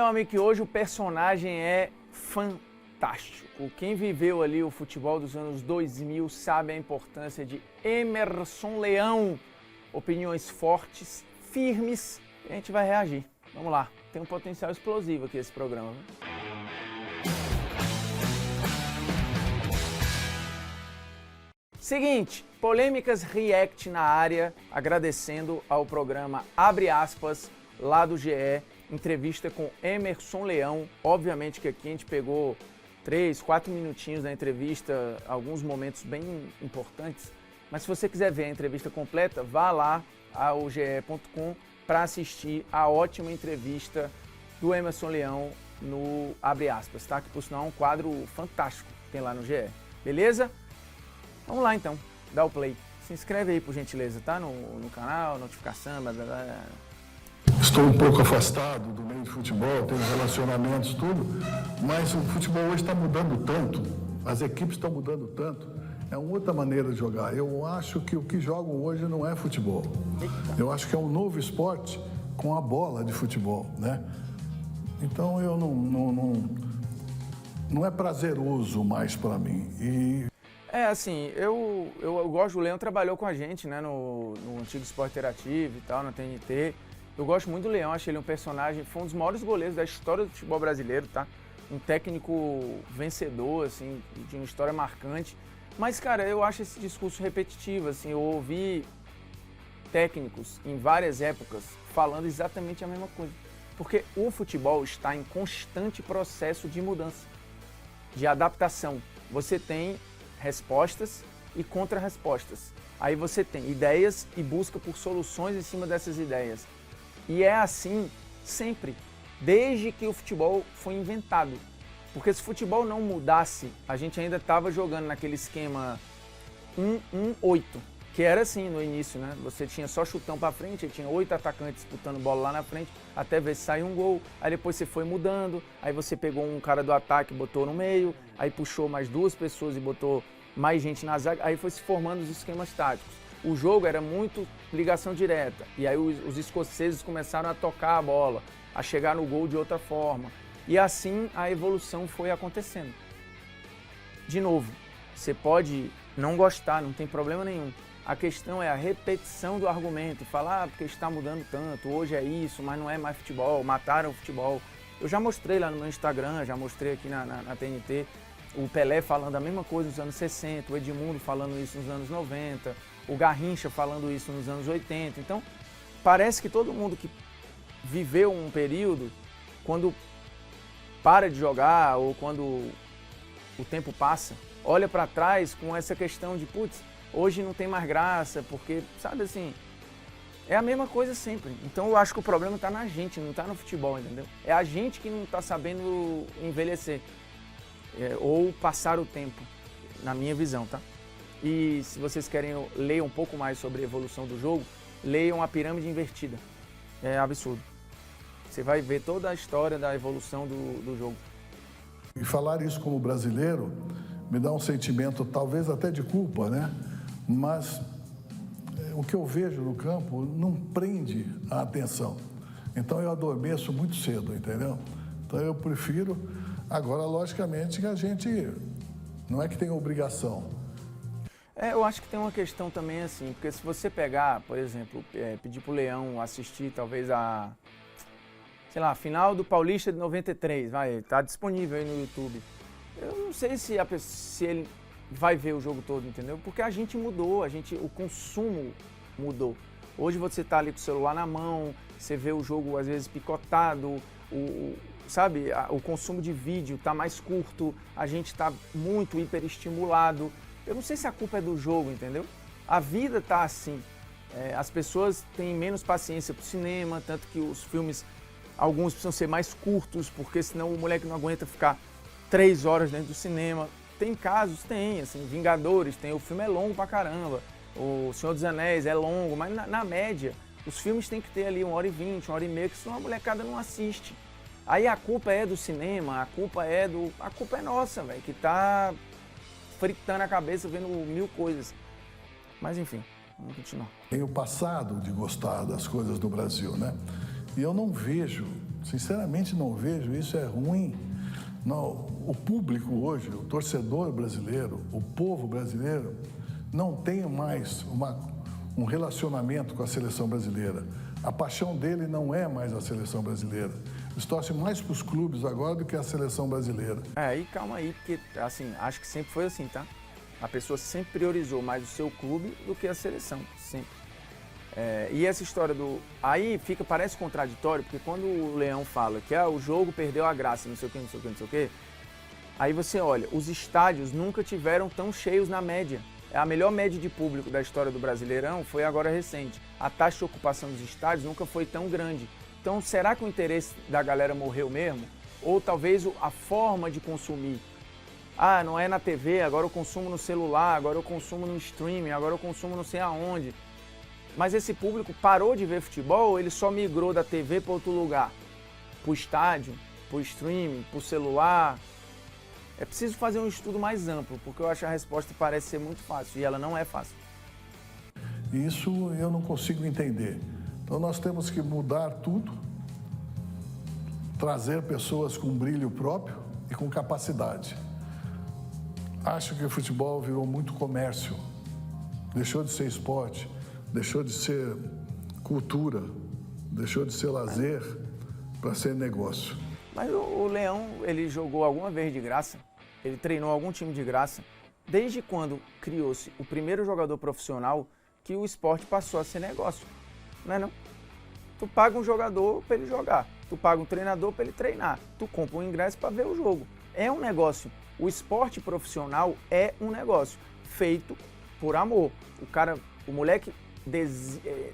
amigo, que hoje o personagem é fantástico. Quem viveu ali o futebol dos anos 2000 sabe a importância de Emerson Leão. Opiniões fortes, firmes, e a gente vai reagir. Vamos lá, tem um potencial explosivo aqui esse programa. Seguinte, polêmicas react na área, agradecendo ao programa Abre Aspas, lá do GE, entrevista com Emerson Leão. Obviamente que aqui a gente pegou 3, 4 minutinhos da entrevista, alguns momentos bem importantes, mas se você quiser ver a entrevista completa, vá lá ao ge.com para assistir a ótima entrevista do Emerson Leão no Abre Aspas, tá? Que por sinal é um quadro fantástico que tem lá no GE, beleza? Vamos lá então, dá o play. Se inscreve aí por gentileza, tá? No canal, notificação, blá, blá, blá. Estou um pouco afastado do meio de futebol, tenho relacionamentos, tudo, mas o futebol hoje está mudando tanto, as equipes estão mudando tanto, é uma outra maneira de jogar. Eu acho que o que jogam hoje não é futebol. Eu acho que é um novo esporte com a bola de futebol, né? Então eu não é prazeroso mais para mim. É, assim, eu gosto, o Leão trabalhou com a gente, né, no antigo Esporte Interativo e tal, na TNT. Eu gosto muito do Leão, acho ele um personagem, foi um dos maiores goleiros da história do futebol brasileiro, tá? Um técnico vencedor, assim, de uma história marcante. Mas, cara, eu acho esse discurso repetitivo, assim, eu ouvi técnicos em várias épocas falando exatamente a mesma coisa. Porque o futebol está em constante processo de mudança, de adaptação. Você tem respostas e contra-respostas. Aí você tem ideias e busca por soluções em cima dessas ideias. E é assim sempre, desde que o futebol foi inventado. Porque se o futebol não mudasse, a gente ainda estava jogando naquele esquema 1-1-8, que era assim no início, né? Você tinha só chutão para frente, aí tinha 8 atacantes disputando bola lá na frente, até ver se sair um gol. Aí depois você foi mudando, aí você pegou um cara do ataque e botou no meio, aí puxou mais 2 pessoas e botou mais gente na zaga, aí foi se formando os esquemas táticos. O jogo era muito ligação direta, e aí os escoceses começaram a tocar a bola, a chegar no gol de outra forma. E assim a evolução foi acontecendo. De novo, você pode não gostar, não tem problema nenhum. A questão é a repetição do argumento, falar porque está mudando tanto, hoje é isso, mas não é mais futebol, mataram o futebol. Eu já mostrei lá no meu Instagram, já mostrei aqui na TNT, o Pelé falando a mesma coisa nos anos 60, o Edmundo falando isso nos anos 90, o Garrincha falando isso nos anos 80. Então, parece que todo mundo que viveu um período, quando para de jogar ou quando o tempo passa, olha para trás com essa questão de, putz, hoje não tem mais graça, porque, sabe assim, é a mesma coisa sempre. Então eu acho que o problema está na gente, não está no futebol, entendeu? É a gente que não está sabendo envelhecer ou passar o tempo, na minha visão, tá? E se vocês querem ler um pouco mais sobre a evolução do jogo, leiam a Pirâmide Invertida. É absurdo. Você vai ver toda a história da evolução do jogo. E falar isso como brasileiro me dá um sentimento talvez até de culpa, né? Mas o que eu vejo no campo não prende a atenção. Então eu adormeço muito cedo, entendeu? Então eu prefiro... Agora, logicamente, que a gente não é que tem obrigação. Eu acho que tem uma questão também assim, porque se você pegar, por exemplo, pedir pro Leão assistir talvez sei lá, a final do Paulista de 93, tá disponível aí no YouTube. Eu não sei se ele vai ver o jogo todo, entendeu? Porque a gente mudou, o consumo mudou. Hoje você tá ali com o celular na mão, você vê o jogo às vezes picotado, sabe, o consumo de vídeo tá mais curto, a gente tá muito hiperestimulado. Eu não sei se a culpa é do jogo, entendeu? A vida tá assim. As pessoas têm menos paciência pro cinema, tanto que os filmes, alguns precisam ser mais curtos, porque senão o moleque não aguenta ficar 3 horas dentro do cinema. Tem casos, assim, Vingadores, o filme é longo pra caramba. O Senhor dos Anéis é longo, mas na média, os filmes têm que ter ali 1h20, 1h30, que senão a molecada não assiste. Aí a culpa é do cinema, a culpa é nossa, velho, que tá fritando a cabeça, vendo 1000 coisas. Mas enfim, vamos continuar. Tenho passado de gostar das coisas do Brasil, né? E eu não vejo Sinceramente não vejo, isso é ruim. Não, o público hoje, o torcedor brasileiro, o povo brasileiro, não tem mais um relacionamento com a seleção brasileira. A paixão dele não é mais a seleção brasileira. Eles torcem mais para os clubes agora do que a seleção brasileira. E calma aí, porque assim, acho que sempre foi assim, tá? A pessoa sempre priorizou mais o seu clube do que a seleção, sempre. E essa história do... Aí parece contraditório, porque quando o Leão fala que o jogo perdeu a graça, não sei o quê, não sei o quê, não sei o quê, aí você olha, os estádios nunca tiveram tão cheios na média. A melhor média de público da história do Brasileirão foi agora recente. A taxa de ocupação dos estádios nunca foi tão grande. Então, será que o interesse da galera morreu mesmo? Ou talvez a forma de consumir? Não é na TV, agora eu consumo no celular, agora eu consumo no streaming, agora eu consumo não sei aonde. Mas esse público parou de ver futebol ou ele só migrou da TV para outro lugar? Para o estádio, para o streaming, para o celular? É preciso fazer um estudo mais amplo, porque eu acho que a resposta parece ser muito fácil e ela não é fácil. Isso eu não consigo entender. Então nós temos que mudar tudo, trazer pessoas com brilho próprio e com capacidade. Acho que o futebol virou muito comércio, deixou de ser esporte, deixou de ser cultura, deixou de ser lazer para ser negócio. Mas o Leão, ele jogou alguma vez de graça? Ele treinou algum time de graça? Desde quando criou-se o primeiro jogador profissional que o esporte passou a ser negócio? Não é não? Tu paga um jogador para ele jogar, tu paga um treinador para ele treinar, tu compra um ingresso para ver o jogo. É um negócio. O esporte profissional é um negócio feito por amor. O moleque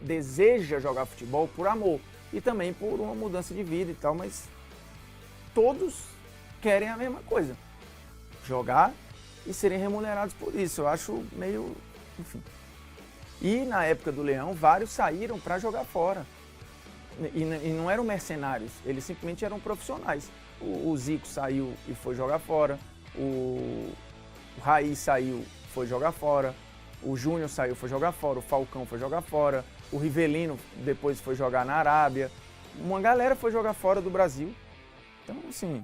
deseja jogar futebol por amor e também por uma mudança de vida e tal, mas todos querem a mesma coisa. Jogar e serem remunerados por isso. Eu acho meio... enfim. E na época do Leão, vários saíram para jogar fora. E não eram mercenários, eles simplesmente eram profissionais. O Zico saiu e foi jogar fora. O Raí saiu, foi jogar fora. O Júnior saiu, foi jogar fora. O Falcão foi jogar fora. O Rivelino depois foi jogar na Arábia. Uma galera foi jogar fora do Brasil. Então, assim...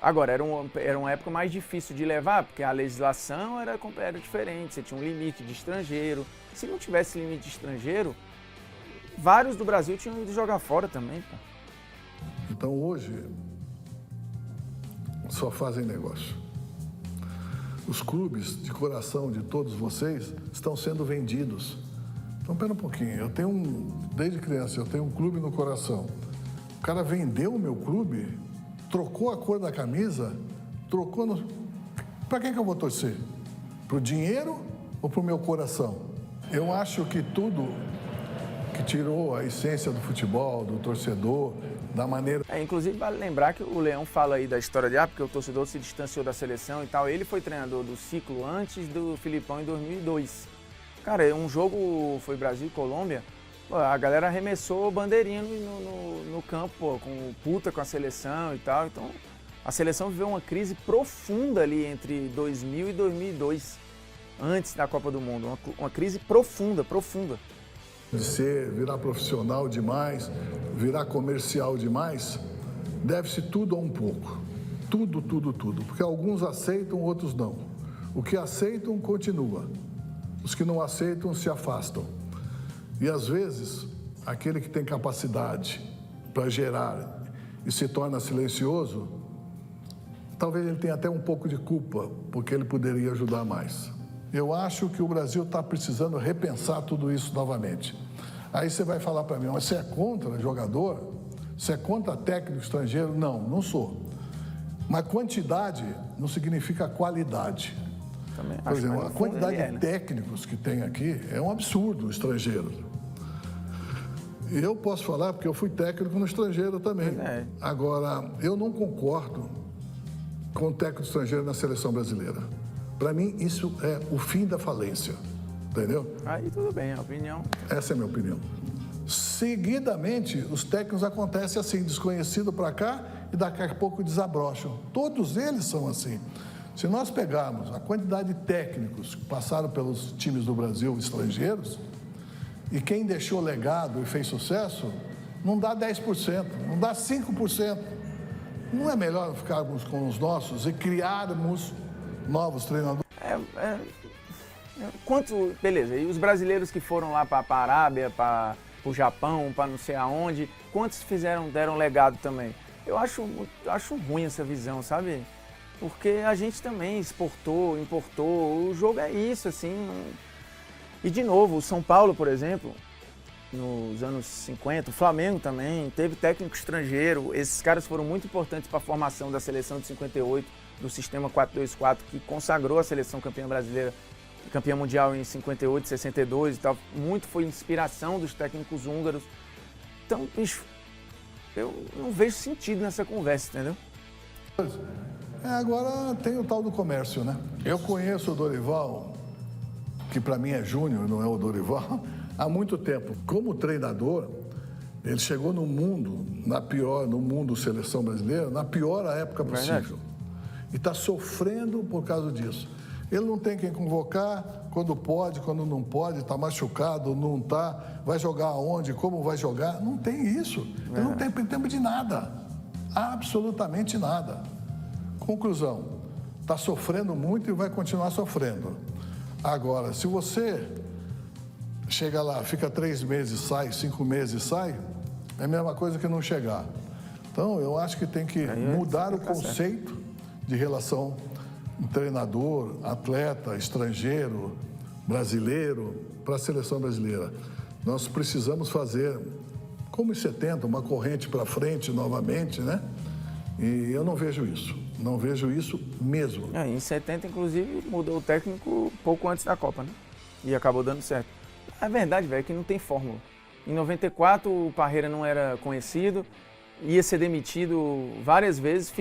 Agora, era uma época mais difícil de levar, porque a legislação era diferente, você tinha um limite de estrangeiro. Se não tivesse limite de estrangeiro, vários do Brasil tinham ido jogar fora também, pô. Então, hoje, só fazem negócio. Os clubes de coração de todos vocês estão sendo vendidos. Então, pera um pouquinho, desde criança, eu tenho um clube no coração. O cara vendeu o meu clube... Trocou a cor da camisa, Para quem que eu vou torcer? Para o dinheiro ou para o meu coração? Eu acho que tudo que tirou a essência do futebol, do torcedor, da maneira... Inclusive, vale lembrar que o Leão fala aí da história de porque o torcedor se distanciou da seleção e tal. Ele foi treinador do ciclo antes do Filipão em 2002. Cara, um jogo foi Brasil e Colômbia... A galera arremessou bandeirinha no campo, com puta com a seleção e tal. Então, a seleção viveu uma crise profunda ali entre 2000 e 2002, antes da Copa do Mundo. Uma crise profunda. De virar profissional demais, virar comercial demais, deve-se tudo a um pouco. Tudo. Porque alguns aceitam, outros não. O que aceitam, continua. Os que não aceitam, se afastam. E, às vezes, aquele que tem capacidade para gerar e se torna silencioso, talvez ele tenha até um pouco de culpa, porque ele poderia ajudar mais. Eu acho que o Brasil está precisando repensar tudo isso novamente. Aí você vai falar para mim, mas você é contra jogador? Você é contra técnico estrangeiro? Não sou. Mas quantidade não significa qualidade. Também por exemplo, a quantidade de técnicos que tem aqui é um absurdo, estrangeiro. Eu posso falar porque eu fui técnico no estrangeiro também. Agora, eu não concordo com o técnico estrangeiro na seleção brasileira. Para mim, isso é o fim da falência, entendeu? Aí tudo bem, a opinião. Essa é a minha opinião. Seguidamente, os técnicos acontecem assim, desconhecido para cá e daqui a pouco desabrocham. Todos eles são assim. Se nós pegarmos a quantidade de técnicos que passaram pelos times do Brasil estrangeiros, e quem deixou legado e fez sucesso, não dá 10%, não dá 5%. Não é melhor ficarmos com os nossos e criarmos novos treinadores? Beleza, e os brasileiros que foram lá para a Arábia, para o Japão, para não sei aonde, quantos deram legado também? Eu acho ruim essa visão, sabe? Porque a gente também exportou, importou, o jogo é isso, assim. E de novo, o São Paulo, por exemplo, nos anos 50, o Flamengo também, teve técnico estrangeiro, esses caras foram muito importantes para a formação da seleção de 58, do sistema 4-2-4, que consagrou a seleção campeã brasileira, campeã mundial em 58, 62 e tal. Muito foi inspiração dos técnicos húngaros. Então, bicho, eu não vejo sentido nessa conversa, entendeu? Agora tem o tal do comércio, né? Eu conheço o Dorival, que para mim é Júnior, não é o Dorival, há muito tempo. Como treinador, ele chegou no mundo, no mundo seleção brasileira, na pior época possível. Verdade. E está sofrendo por causa disso. Ele não tem quem convocar, quando pode, quando não pode, está machucado, não está, vai jogar aonde, como vai jogar. Não tem isso. Ele não tem tempo de nada. Absolutamente nada. Conclusão, está sofrendo muito e vai continuar sofrendo. Agora, se você chega lá, fica 3 meses, sai, 5 meses, sai, é a mesma coisa que não chegar. Então, eu acho que tem que mudar o conceito de relação treinador, atleta, estrangeiro, brasileiro, para a seleção brasileira. Nós precisamos fazer, como em 70, uma corrente para frente novamente, né? E eu não vejo isso mesmo. Em 70, inclusive, mudou o técnico pouco antes da Copa, né? E acabou dando certo. A verdade, velho, é que não tem fórmula. Em 94, o Parreira não era conhecido, ia ser demitido várias vezes,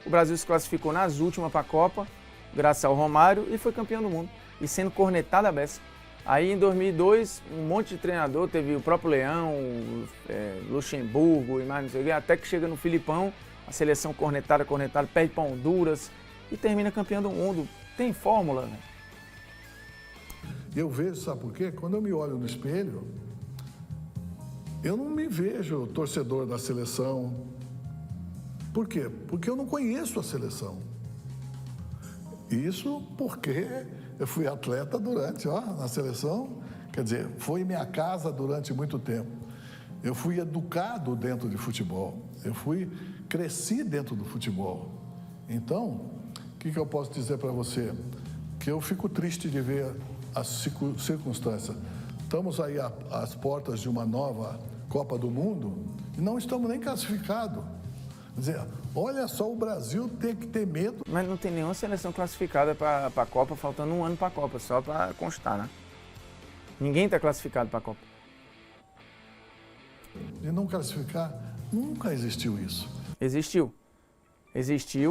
o Brasil se classificou nas últimas para a Copa, graças ao Romário, e foi campeão do mundo. E sendo cornetado a beça. Aí em 2002, um monte de treinador, teve o próprio Leão, Luxemburgo e mais não sei o que, até que chega no Filipão, a seleção cornetada, perde para Honduras e termina campeão do mundo. Tem fórmula, né? Eu vejo, sabe por quê? Quando eu me olho no espelho, eu não me vejo torcedor da seleção. Por quê? Porque eu não conheço a seleção. Isso porque eu fui atleta na seleção, quer dizer, foi minha casa durante muito tempo. Eu fui educado dentro de futebol, cresci dentro do futebol. Então, o que eu posso dizer para você? Que eu fico triste de ver as circunstâncias. Estamos aí às portas de uma nova Copa do Mundo e não estamos nem classificados. Quer dizer, olha só, o Brasil tem que ter medo. Mas não tem nenhuma seleção classificada para a Copa, faltando um ano para a Copa, só para constar, né? Ninguém está classificado para a Copa. De não classificar, nunca existiu isso. Existiu,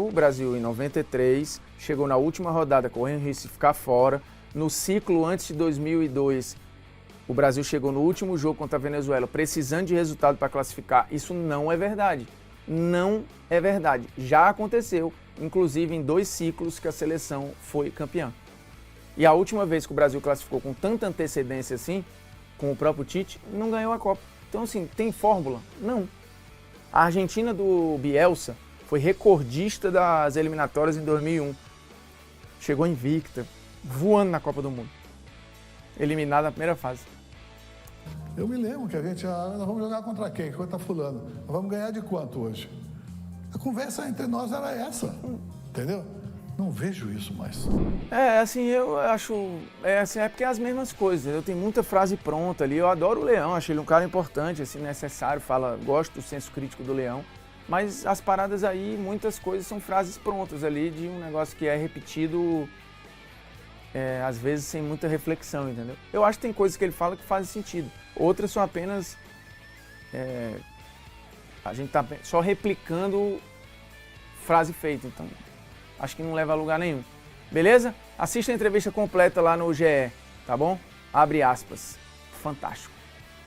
o Brasil em 93, chegou na última rodada correndo risco de ficar fora. No ciclo antes de 2002, o Brasil chegou no último jogo contra a Venezuela precisando de resultado para classificar. Isso não é verdade. Não é verdade. Já aconteceu, inclusive em 2 ciclos que a seleção foi campeã. E a última vez que o Brasil classificou com tanta antecedência assim, com o próprio Tite, não ganhou a Copa. Então, assim, tem fórmula? Não. A Argentina do Bielsa foi recordista das eliminatórias em 2001. Chegou invicta, voando na Copa do Mundo. Eliminada na primeira fase. Eu me lembro que nós vamos jogar contra quem? Contra fulano. Nós vamos ganhar de quanto hoje? A conversa entre nós era essa, entendeu? Não vejo isso mais. Eu acho... É porque é as mesmas coisas. Eu tenho muita frase pronta ali. Eu adoro o Leão, acho ele um cara importante, assim, necessário. Gosto do senso crítico do Leão. Mas as paradas aí, muitas coisas são frases prontas ali de um negócio que é repetido, às vezes sem muita reflexão, entendeu? Eu acho que tem coisas que ele fala que fazem sentido. Outras são apenas... a gente tá só replicando frase feita, então acho que não leva a lugar nenhum. Beleza? Assista a entrevista completa lá no GE, tá bom? Abre aspas. Fantástico.